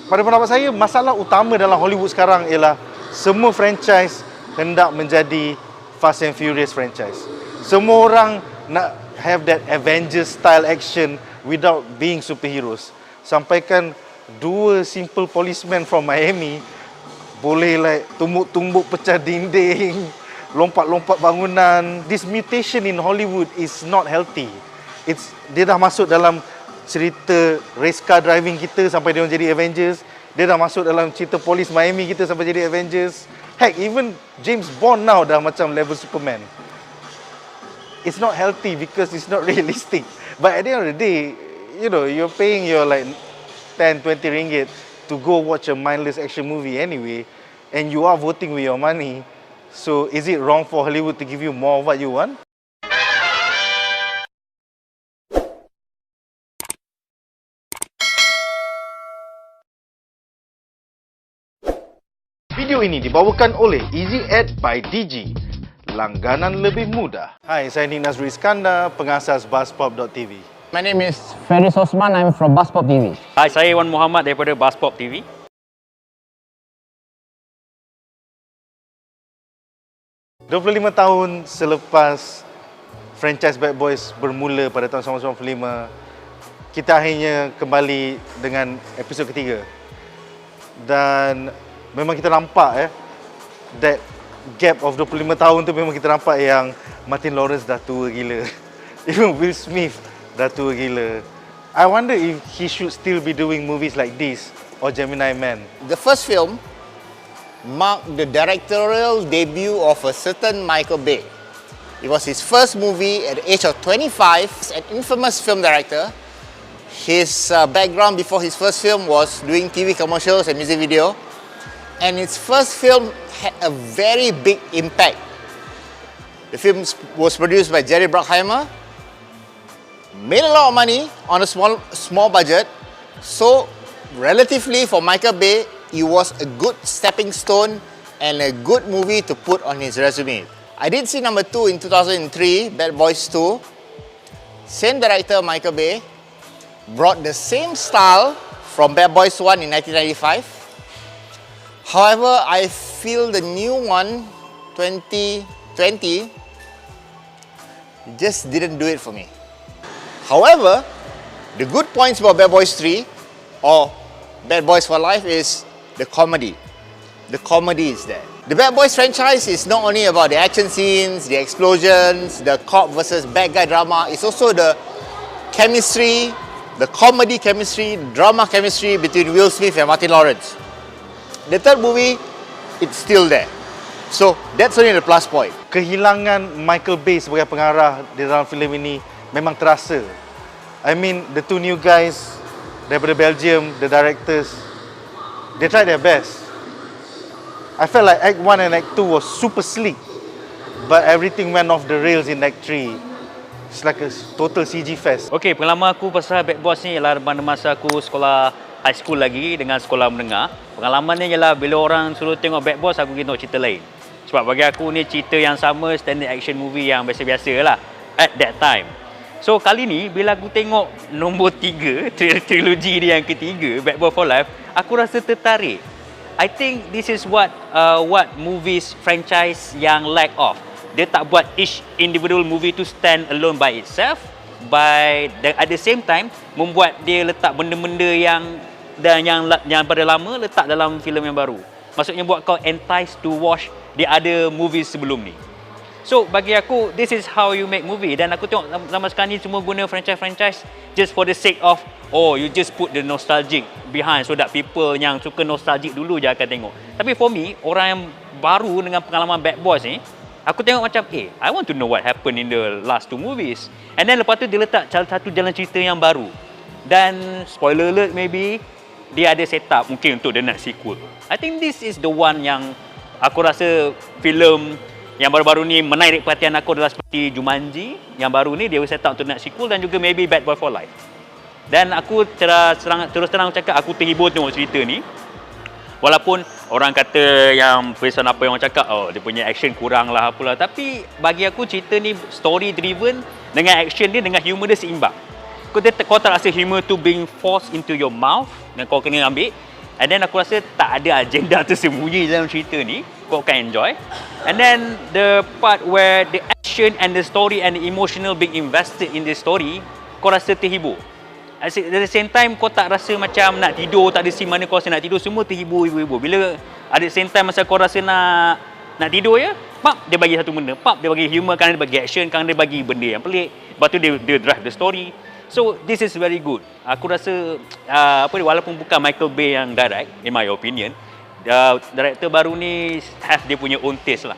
pada pendapat saya, masalah utama dalam Hollywood sekarang ialah semua franchise hendak menjadi Fast and Furious franchise. Semua orang nak have that Avengers style action without being superheroes. Sampaikan dua simple policemen from Miami boleh like tumbuk-tumbuk pecah dinding, lompat-lompat bangunan. This mutation in Hollywood is not healthy. Dia dah masuk dalam cerita race car driving kita sampai dia jadi Avengers. Dia dah masuk dalam cerita polis Miami kita sampai jadi Avengers. Heck, even James Bond now dah macam level Superman. It's not healthy because it's not realistic. But at the end of the day, you know, you're paying your like 10, 20 ringgit to go watch a mindless action movie anyway, and you are voting with your money. So is it wrong for Hollywood to give you more of what you want? Video ini dibawakan oleh Easy Ad by Digi, Langganan Lebih Mudah. Hai, saya Ninas Sekadar, pengasas BuzzPopTV. My name is Feris Osman, I'm from BuzzPopTV. Hai, saya Wan Muhammad daripada BuzzPopTV. ...25 tahun selepas franchise Bad Boys bermula pada tahun 1995, kita akhirnya kembali dengan episod ketiga. Dan memang kita nampak that gap of 25 tahun tu memang kita nampak yang Martin Lawrence dah tua gila. Even Will Smith dah tua gila. I wonder if he should still be doing movies like this or Gemini Man. The first film marked the directorial debut of a certain Michael Bay. It was his first movie at the age of 25. An infamous film director. His background before his first film was doing TV commercials and music video. And his first film had a very big impact. The film was produced by Jerry Bruckheimer, made a lot of money on a small budget. So, relatively for Michael Bay, it was a good stepping stone and a good movie to put on his resume. I did see number 2 in 2003, Bad Boys 2. Same director, Michael Bay, brought the same style from Bad Boys 1 in 1995. However, I feel the new one, 2020, just didn't do it for me. However, the good points about Bad Boys 3 or Bad Boys for Life is the comedy. The comedy is there. The Bad Boys franchise is not only about the action scenes, the explosions, the cop versus bad guy drama, it's also the chemistry, the comedy chemistry, drama chemistry between Will Smith and Martin Lawrence. The third movie, it's still there. So, that's only the plus point. Kehilangan Michael Bay sebagai pengarah di dalam filem ini memang terasa. I mean, the two new guys daripada Belgium, the directors, they tried their best. I felt like Act 1 and Act 2 was super sleek, but everything went off the rails in Act 3. It's like a total CG fest. Okay, pengalaman aku pasal Bad Boys ni ialah pada masa aku sekolah high school lagi dengan sekolah menengah. Pengalamannya ialah bila orang suruh tengok Bad Boys, aku tengok cerita lain. Sebab bagi aku ni cerita yang sama, standard action movie yang biasa-biasa lah at that time. So kali ni bila aku tengok nombor 3, trilogi dia yang ketiga, Bad Boys for Life, aku rasa tertarik. I think this is what movies franchise yang lack of. Dia tak buat each individual movie to stand alone by itself, but at the same time membuat dia letak benda-benda yang pada lama letak dalam filem yang baru. Maksudnya buat kau entice to watch the other movies sebelum ni. So bagi aku, this is how you make movie. Dan aku tengok zaman sekarang ni semua guna franchise just for the sake of, oh, you just put the nostalgic behind so that people yang suka nostalgic dulu je akan tengok. Tapi for me, orang yang baru dengan pengalaman Bad Boys ni, aku tengok macam, I want to know what happened in the last 2 movies. And then lepas tu dia letak satu jalan cerita yang baru. Dan spoiler alert maybe, dia ada setup mungkin untuk dia nak sequel. I think this is the one yang aku rasa filem yang baru-baru ni menarik perhatian aku adalah seperti Jumanji. Yang baru ni dia set up untuk nak sequel dan juga maybe Bad Boy for Life. Dan aku terus terang cakap aku terhibur tengok cerita ni. Walaupun orang kata yang person apa yang orang cakap, oh dia punya action kurang lah apalah. Tapi bagi aku cerita ni story driven dengan action dia dengan humor dia seimbang. Kau tak rasa humor tu being forced into your mouth dan kau kena ambil. And then aku rasa tak ada agenda tersembunyi dalam cerita ni. Kau akan enjoy. And then the part where the action and the story and the emotional being invested in the story, kau rasa terhibur. At the same time, kau tak rasa macam nak tidur, tak ada scene mana kau rasa nak tidur, semua terhibur. Bila at the same time masa kau rasa nak tidur ya, pap dia bagi satu benda, pap dia bagi humor, kadang dia bagi action, kadang dia bagi benda yang pelik. Lepas tu dia drive the story. So this is very good. Aku rasa walaupun bukan Michael Bay yang direct, in my opinion, director baru ni have dia punya own taste lah.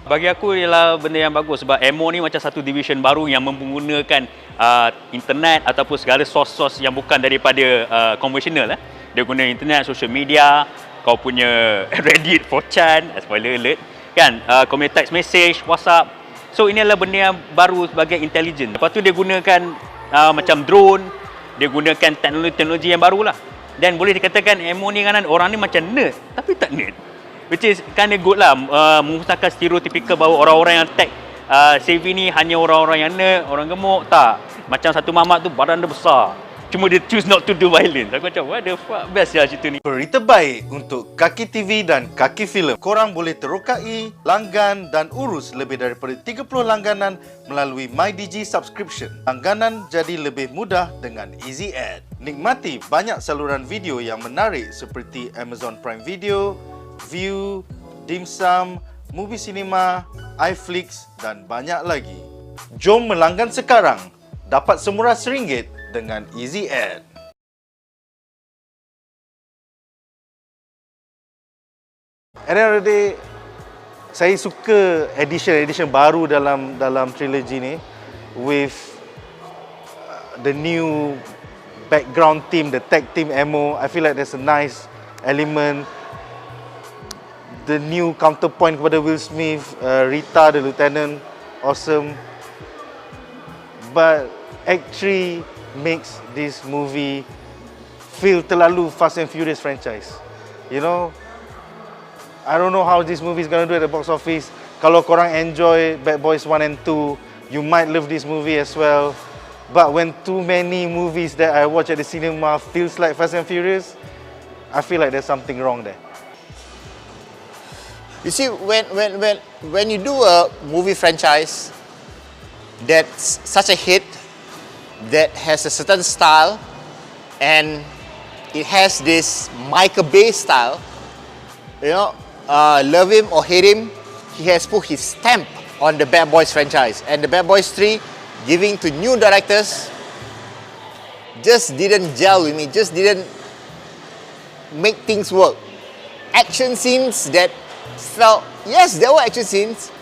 Bagi aku ialah benda yang bagus sebab Emo ni macam satu division baru yang menggunakan internet ataupun segala source-source yang bukan daripada konvensional. Dia guna internet, social media, kau punya Reddit, 4chan, spoiler alert, kan, community text message, WhatsApp. So ini adalah benda yang baru sebagai intelligent. Lepas tu dia gunakan macam drone, dia gunakan teknologi yang baru lah. Dan boleh dikatakan Emo ni kan orang ni macam nerd, tapi tak nerd. Which is kind of good lah, memusnahkan stereotypical bahawa orang-orang yang tech savvy ni hanya orang-orang yang nerd, orang gemuk, tak. Macam satu mamat tu badan dia besar, cuma dia choose not to do violence. Aku macam what the fuck, best lah cerita ni. Berita baik untuk Kaki TV dan Kaki Filem. Korang boleh terokai, langgan dan urus lebih daripada 30 langganan melalui MyDigi Subscriptions. Langganan jadi lebih mudah dengan easy ad. Nikmati banyak saluran video yang menarik seperti Amazon Prime Video, View, Dimsum, Movie Cinema, iFlix dan banyak lagi. Jom melanggan sekarang. Dapat semurah RM1 dengan easy ad. At the end of the day, saya suka edition baru dalam trilogy ni with the new background team, the tag team Emo. I feel like there's a nice element. The new counterpoint kepada Will Smith, Rita the Lieutenant, awesome. But Act 3 makes this movie feel terlalu Fast and Furious franchise. You know, I don't know how this movie is going to do at the box office. Kalau korang enjoy Bad Boys 1 and 2, you might love this movie as well. But when too many movies that I watch at the cinema feels like Fast and Furious, I feel like there's something wrong there. You see, when you do a movie franchise that's such a hit, that has a certain style, and it has this Michael Bay style, you know, love him or hate him, he has put his stamp on the Bad Boys franchise. And the Bad Boys 3, giving to new directors, just didn't gel with me, just didn't make things work. Action scenes that felt, yes, there were action scenes,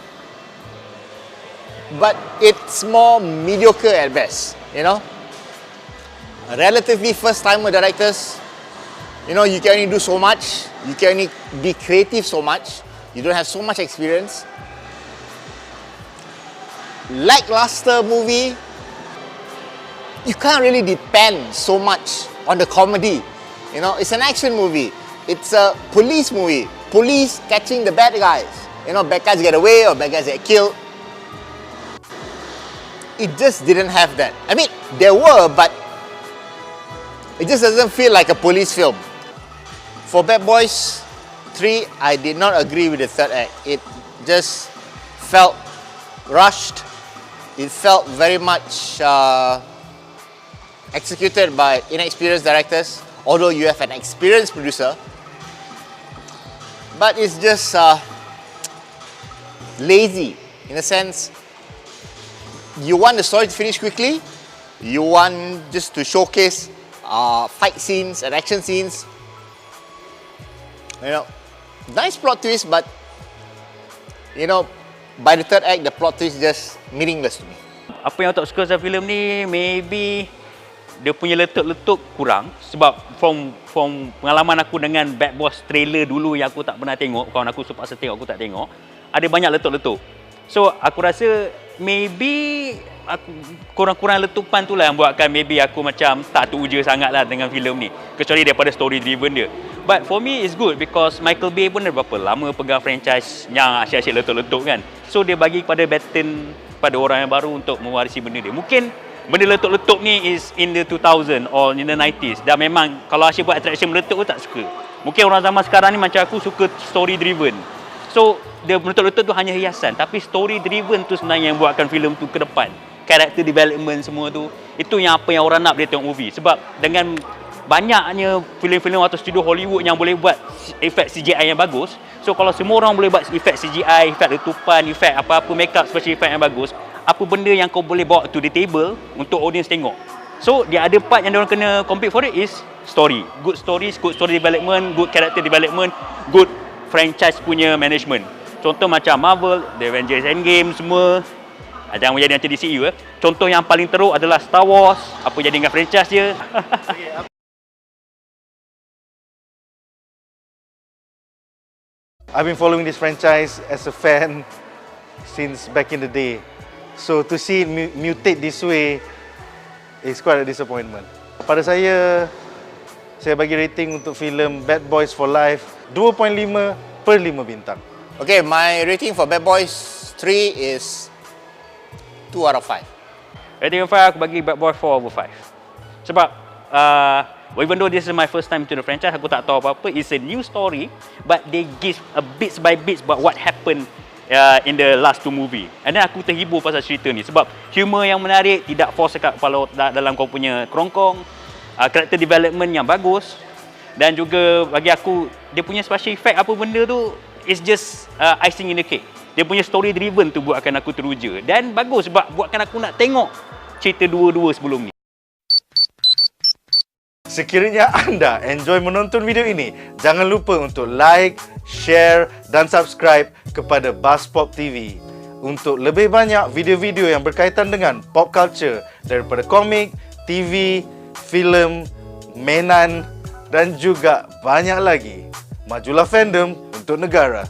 but it's more mediocre at best, you know. Relatively first-timer directors, you know, you can only do so much, you can only be creative so much, you don't have so much experience. Lackluster movie, you can't really depend so much on the comedy, you know. It's an action movie, it's a police movie, police catching the bad guys, you know, bad guys get away or bad guys get killed. It just didn't have that. I mean, there were, but it just doesn't feel like a police film. For Bad Boys 3, I did not agree with the third act. It just felt rushed. It felt very much executed by inexperienced directors, although you have an experienced producer. But it's just lazy, in a sense. You want the story to finish quickly, you want just to showcase fight scenes and action scenes. You know, nice plot twist, but you know, by the third act, the plot twist is just meaningless to me. Apa yang tak suka dalam filem ni, maybe dia punya letup-letup kurang. Sebab from pengalaman aku dengan Bad Boys trailer dulu yang aku tak pernah tengok, kawan aku terpaksa tengok, aku tak tengok, ada banyak letup-letup. So aku rasa maybe aku kurang-kurang letupan tu lah yang buatkan maybe aku macam tak teruja sangat lah dengan filem ni, kecuali daripada story driven dia. But for me it's good because Michael Bay pun dah berapa lama pegang franchise yang asyik-asyik letup-letup kan. So dia bagi kepada baton pada orang yang baru untuk mewarisi benda dia. Mungkin benda letup-letup ni is in the 2000 or in the 90s. Dan memang kalau Asyik buat attraction meletup pun tak suka. Mungkin orang zaman sekarang ni macam aku suka story driven. So dia meletup-letup tu hanya hiasan, tapi story driven tu sebenarnya yang buatkan filem tu ke depan. Character development semua tu, itu yang apa yang orang nak bila tengok movie. Sebab dengan banyaknya filem-filem atau studio Hollywood yang boleh buat efek CGI yang bagus, so kalau semua orang boleh buat efek CGI, efek letupan, efek apa-apa makeup special effect yang bagus, apa benda yang kau boleh bawa to the table untuk audience tengok. So dia ada part yang diorang kena compete for it is story. Good stories, good story development, good character development, good franchise punya management. Contoh macam Marvel, The Avengers Endgame semua. Jangan menjadi macam DCU. Contoh yang paling teruk adalah Star Wars. Apa jadi dengan franchise dia? I've been following this franchise as a fan since back in the day. So to see it mutate this way is quite a disappointment. Pada saya bagi rating untuk filem Bad Boys for Life 2.5/5 bintang. Okay, my rating for Bad Boys 3 is 2 out of 5. Rating 5 aku bagi Bad Boy 4/5. Sebab even though this is my first time to the franchise, aku tak tahu apa-apa. It's a new story, but they give a bits by bits about what happened in the last 2 movie. And then aku terhibur pasal cerita ni sebab humor yang menarik, tidak force dekat kepala dalam kau punya kerongkong, character development yang bagus, dan juga bagi aku dia punya special effect apa benda tu is just icing in the cake. Dia punya story driven tu buatkan aku teruja dan bagus sebab buatkan aku nak tengok cerita dua-dua sebelum ni. Sekiranya anda enjoy menonton video ini, jangan lupa untuk like, share dan subscribe kepada BuzzPopTV untuk lebih banyak video-video yang berkaitan dengan pop culture daripada komik, TV, filem, mainan dan juga banyak lagi. Majulah fandom untuk negara.